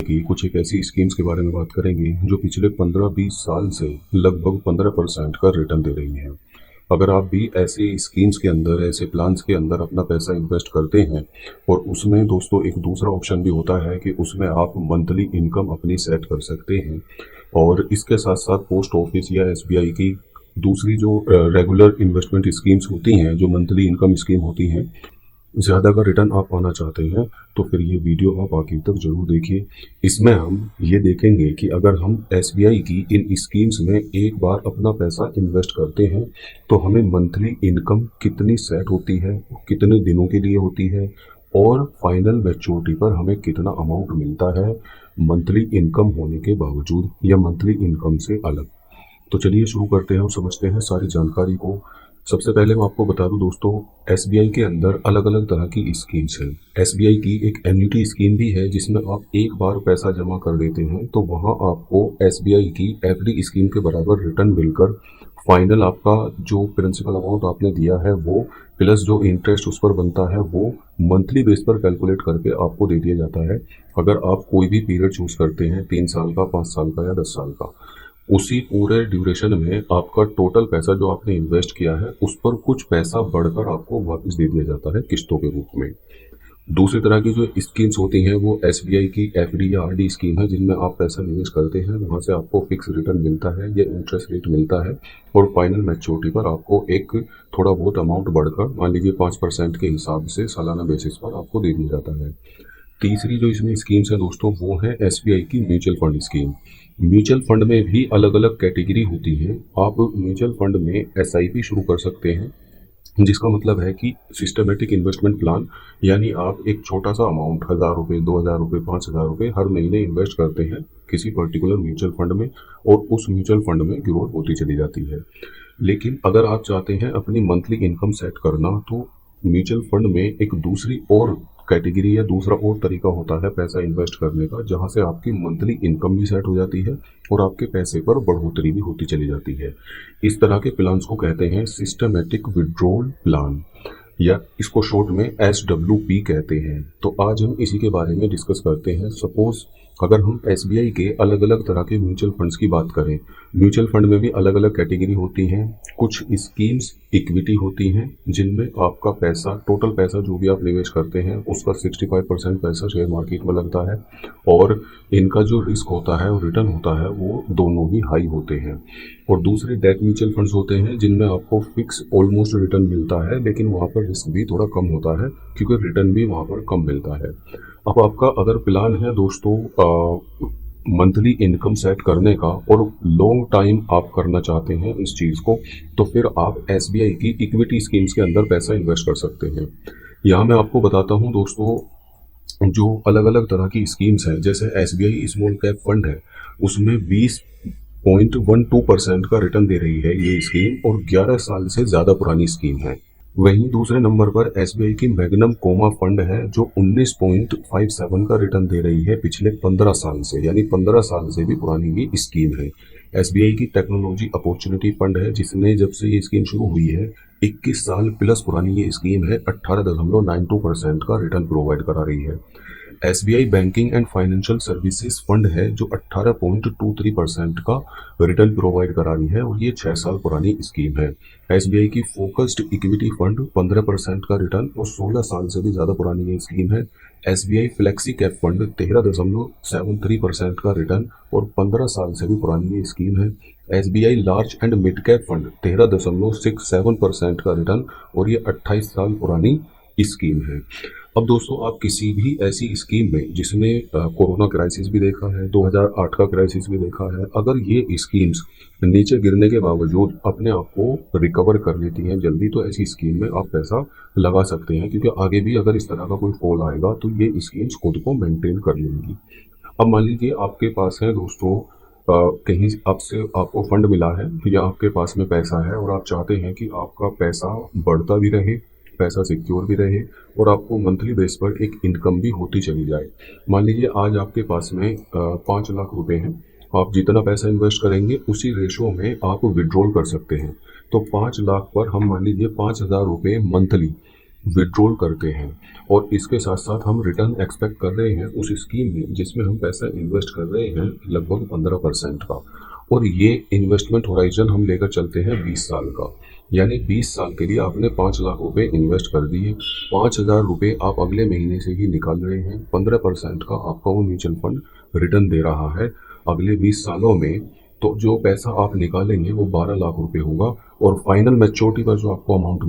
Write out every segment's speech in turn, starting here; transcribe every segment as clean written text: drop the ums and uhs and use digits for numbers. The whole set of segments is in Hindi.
की कुछ एक ऐसी स्कीम्स के बारे में बात करेंगे जो पिछले 15-20 साल से लगभग 15% का रिटर्न दे रही हैं। अगर आप भी ऐसे स्कीम्स के अंदर, ऐसे प्लान्स के अंदर अपना पैसा इन्वेस्ट करते हैं और उसमें दोस्तों एक दूसरा ऑप्शन भी होता है कि उसमें आप मंथली इनकम अपनी सेट कर सकते हैं और इसके साथ साथ पोस्ट ऑफिस या एसबीआई की दूसरी जो रेगुलर इन्वेस्टमेंट स्कीम्स होती हैं, जो मंथली इनकम स्कीम होती हैं, ज़्यादा का रिटर्न आप पाना चाहते हैं तो फिर ये वीडियो आप आखिर तक ज़रूर देखिए। इसमें हम ये देखेंगे कि अगर हम एसबीआई की इन स्कीम्स में एक बार अपना पैसा इन्वेस्ट करते हैं तो हमें मंथली इनकम कितनी सेट होती है, कितने दिनों के लिए होती है और फाइनल मैच्योरिटी पर हमें कितना अमाउंट मिलता है मंथली इनकम होने के बावजूद या मंथली इनकम से अलग। तो चलिए शुरू करते हैं और समझते हैं सारी जानकारी को। सबसे पहले मैं आपको बता दूं दोस्तों, एसबीआई के अंदर अलग अलग तरह की स्कीम्स हैं। एसबीआई की एक एन्युटी स्कीम भी है जिसमें आप एक बार पैसा जमा कर देते हैं तो वहां आपको एसबीआई की एफडी स्कीम के बराबर रिटर्न मिलकर फाइनल आपका जो प्रिंसिपल अमाउंट आपने दिया है वो प्लस जो इंटरेस्ट उस पर बनता है वो मंथली बेस पर कैलकुलेट करके आपको दे दिया जाता है। अगर आप कोई भी पीरियड चूज करते हैं, 3 साल का, 5 साल का या 10 साल का, उसी पूरे ड्यूरेशन में आपका टोटल पैसा जो आपने इन्वेस्ट किया है उस पर कुछ पैसा बढ़कर आपको वापस दे दिया जाता है किस्तों के रूप में। दूसरी तरह की जो स्कीम्स होती हैं वो एसबीआई की एफडी या आरडी स्कीम है जिनमें आप पैसा निवेश करते हैं, वहां से आपको फिक्स रिटर्न मिलता है या इंटरेस्ट रेट मिलता है और फाइनल मैच्योरिटी पर आपको एक थोड़ा बहुत अमाउंट बढ़कर, मान लीजिए 5% के हिसाब से सालाना बेसिस पर आपको दे दिया जाता है। तीसरी जो इसमें स्कीम्स है दोस्तों वो है एसबीआई की mutual fund scheme. Mutual fund में भी अलग अलग कैटेगरी होती है। आप म्यूचुअल फंड में एसआईपी शुरू कर सकते हैं, जिसका मतलब है कि सिस्टमेटिक इन्वेस्टमेंट प्लान, यानी आप एक छोटा सा अमाउंट 1,000 रुपये, 2,000 रुपये, 5,000 रुपये हर महीने इन्वेस्ट करते हैं किसी पर्टिकुलर म्यूचुअल फंड में और उस म्यूचुअल फंड में ग्रोथ होती चली जाती है। लेकिन अगर आप चाहते हैं अपनी मंथली इनकम सेट करना तो म्यूचुअल फंड में एक दूसरी और कैटेगरी या दूसरा और तरीका होता है पैसा इन्वेस्ट करने का, जहां से आपकी मंथली इनकम भी सेट हो जाती है और आपके पैसे पर बढ़ोतरी भी होती चली जाती है। इस तरह के प्लान्स को कहते हैं सिस्टमेटिक विड्रॉल प्लान या इसको शॉर्ट में SWP कहते हैं। तो आज हम इसी के बारे में डिस्कस करते हैं। सपोज अगर हम एसबीआई के अलग अलग तरह के म्यूचुअल फंड्स की बात करें, म्यूचुअल फंड में भी अलग अलग कैटेगरी होती हैं। कुछ स्कीम्स इक्विटी होती हैं जिनमें आपका पैसा, टोटल पैसा जो भी आप निवेश करते हैं उसका 65% पैसा शेयर मार्केट में लगता है और इनका जो रिस्क होता है और रिटर्न होता है वो दोनों ही हाई होते हैं। और दूसरे डेट म्यूचुअल फंड्स होते हैं जिनमें आपको फिक्स ऑलमोस्ट रिटर्न मिलता है, लेकिन वहाँ पर रिस्क भी थोड़ा कम होता है क्योंकि रिटर्न भी वहाँ पर कम मिलता है। अब आपका अगर प्लान है दोस्तों मंथली इनकम सेट करने का और लॉन्ग टाइम आप करना चाहते हैं इस चीज़ को, तो फिर आप एसबीआई की इक्विटी स्कीम्स के अंदर पैसा इन्वेस्ट कर सकते हैं। यहाँ मैं आपको बताता हूँ दोस्तों, जो अलग अलग तरह की स्कीम्स हैं, जैसे एसबीआई स्मॉल कैप फंड है, उसमें 20.12% का रिटर्न दे रही है ये स्कीम और 11 साल से ज़्यादा पुरानी स्कीम है। वहीं दूसरे नंबर पर एसबीआई की मैग्नम कोमा फंड है जो 19.57 का रिटर्न दे रही है पिछले 15 साल से, यानी 15 साल से भी पुरानी ये स्कीम है। एसबीआई की टेक्नोलॉजी अपॉर्चुनिटी फंड है जिसने जब से ये स्कीम शुरू हुई है 21 साल प्लस पुरानी ये स्कीम है, 18.92% का रिटर्न प्रोवाइड करा रही है। SBI banking and financial services fund है जो 18.23% का रिटर्न प्रोवाइड करा रही है और ये 6 साल पुरानी स्कीम है। एसबीआई की फोकस्ड इक्विटी फंड 15% का रिटर्न और 16 साल से भी ज़्यादा पुरानी ये स्कीम है। एसबीआई फ्लेक्सी कैप फंड 13.73% का रिटर्न और 15 साल से भी पुरानी ये स्कीम है। SBI large and mid cap fund 13.67% का रिटर्न और ये 28 साल पुरानी स्कीम है। अब दोस्तों, आप किसी भी ऐसी स्कीम में जिसमें कोरोना क्राइसिस भी देखा है, 2008 का क्राइसिस भी देखा है, अगर ये स्कीम्स नीचे गिरने के बावजूद अपने आप को रिकवर कर लेती हैं जल्दी, तो ऐसी स्कीम में आप पैसा लगा सकते हैं क्योंकि आगे भी अगर इस तरह का कोई फॉल आएगा तो ये स्कीम्स खुद को मेंटेन कर लेंगी। अब मान लीजिए आपके पास है दोस्तों, कहीं आपसे आपको फंड मिला है या आपके पास में पैसा है और आप चाहते हैं कि आपका पैसा बढ़ता भी रहे, पैसा सिक्योर भी रहे और आपको मंथली बेस पर एक इनकम भी होती चली जाए। मान लीजिए आज आपके पास में 5 लाख रुपए हैं, आप जितना पैसा इन्वेस्ट करेंगे उसी रेशो में आप विड्रॉल कर सकते हैं। तो 5 लाख पर हम मान लीजिए 5,000 रुपये मंथली विड्रॉल करते हैं और इसके साथ साथ हम रिटर्न एक्सपेक्ट कर रहे हैं उस स्कीम में जिसमें हम पैसा इन्वेस्ट कर रहे हैं लगभग 15% का। और ये इन्वेस्टमेंट होराइजन हम लेकर चलते हैं 20 साल का। यानी 20 साल के लिए आपने 5 लाख रुपए इन्वेस्ट कर दिए, 5,000 रुपये आप अगले महीने से ही निकाल रहे हैं, 15% का आपका वो म्यूचुअल फंड रिटर्न दे रहा है अगले 20 सालों में। तो जो पैसा आप निकालेंगे वो 12 लाख रुपए होगा और फाइनल मैच्योरिटी पर जो आपको अमाउंट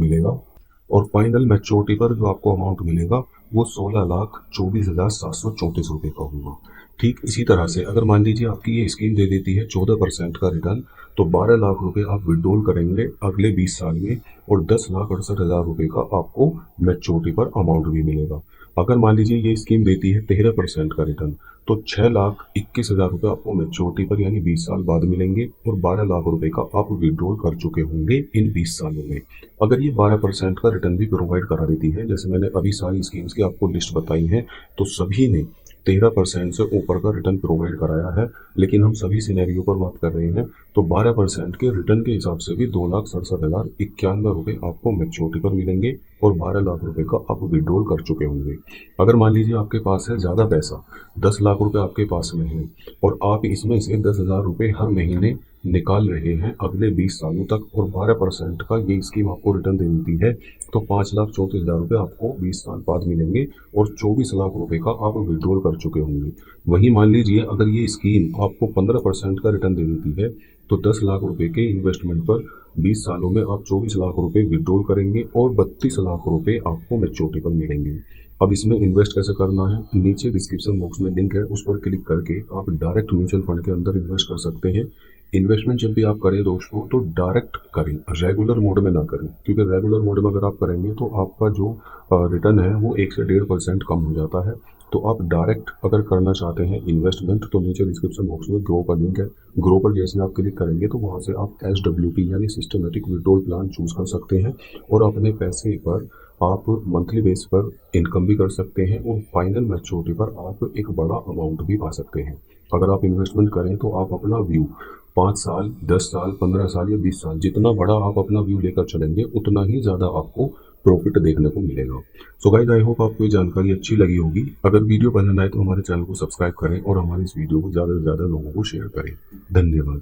मिलेगा वो 16,24,734 का होगा। ठीक इसी तरह से अगर मान लीजिए आपकी ये स्कीम दे देती है 14% का रिटर्न, तो 12 लाख रुपए आप विड्रॉल करेंगे अगले 20 साल में और 10,68,000 रुपए का आपको मैच्योरिटी पर अमाउंट भी मिलेगा। अगर मान लीजिए ये स्कीम देती है 13% का रिटर्न, तो 6,21,000 रुपये आपको मैच्योरिटी पर यानी 20 साल बाद मिलेंगे और 12 लाख रुपए का आप विड्रॉल कर चुके होंगे इन 20 सालों में। अगर ये 12% का रिटर्न भी प्रोवाइड करा देती है, जैसे मैंने अभी सारी स्कीम्स की आपको लिस्ट बताई है, तो सभी ने 13% से ऊपर का रिटर्न प्रोवाइड कराया है। लेकिन हम सभी सिनेरियो पर बात कर रहे हैं तो 12% के रिटर्न के हिसाब से भी 2,67,091 रुपये आपको मैच्योरिटी पर मिलेंगे और 12 लाख रुपए का आप विड्रॉल कर चुके होंगे। अगर मान लीजिए आपके पास है ज़्यादा पैसा, 10 लाख रुपए आपके पास में है और आप इसमें से 10,000 रुपये हर महीने निकाल रहे हैं अगले 20 सालों तक और 12% का ये स्कीम आपको रिटर्न दे देती है, तो 5,34,000 रुपये आपको 20 साल बाद मिलेंगे और 24 लाख रुपए का आप विड्रॉल कर चुके होंगे। वहीं मान लीजिए अगर ये स्कीम आपको 15% का रिटर्न दे देती है, तो 10 लाख रुपए के इन्वेस्टमेंट पर 20 सालों में आप 24 लाख रुपए विड्रॉल करेंगे और 32 लाख रुपए आपको मैच्योरिटी पर मिलेंगे। अब इसमें इन्वेस्ट कैसे करना है, नीचे डिस्क्रिप्शन बॉक्स में लिंक है, उस पर क्लिक करके आप डायरेक्ट म्यूचुअल फंड के अंदर इन्वेस्ट कर सकते हैं। इन्वेस्टमेंट जब भी आप करें दोस्तों तो डायरेक्ट करें, रेगुलर मोड में ना करें, क्योंकि रेगुलर मोड में अगर आप करेंगे तो आपका जो रिटर्न है वो 1 से 1.5% कम हो जाता है। तो आप डायरेक्ट अगर करना चाहते हैं इन्वेस्टमेंट तो नीचे डिस्क्रिप्शन बॉक्स में ग्रो का लिंक है, ग्रो पर जैसे आप क्लिक करेंगे तो वहाँ से आप SWP यानी सिस्टमेटिक विड्रॉल प्लान चूज कर सकते हैं और अपने पैसे पर आप मंथली बेस पर इनकम भी कर सकते हैं और फाइनल मैच्योरिटी पर आप एक बड़ा अमाउंट भी पा सकते हैं। अगर आप इन्वेस्टमेंट करें तो आप अपना व्यू 5 साल, 10 साल, 15 साल या 20 साल जितना बड़ा आप अपना व्यू लेकर चलेंगे उतना ही ज़्यादा आपको प्रॉफिट देखने को मिलेगा। सो गाइस, आई होप आपको ये जानकारी अच्छी लगी होगी। अगर वीडियो पसंद आए तो हमारे चैनल को सब्सक्राइब करें और हमारे इस वीडियो को ज़्यादा से ज़्यादा लोगों को शेयर करें। धन्यवाद।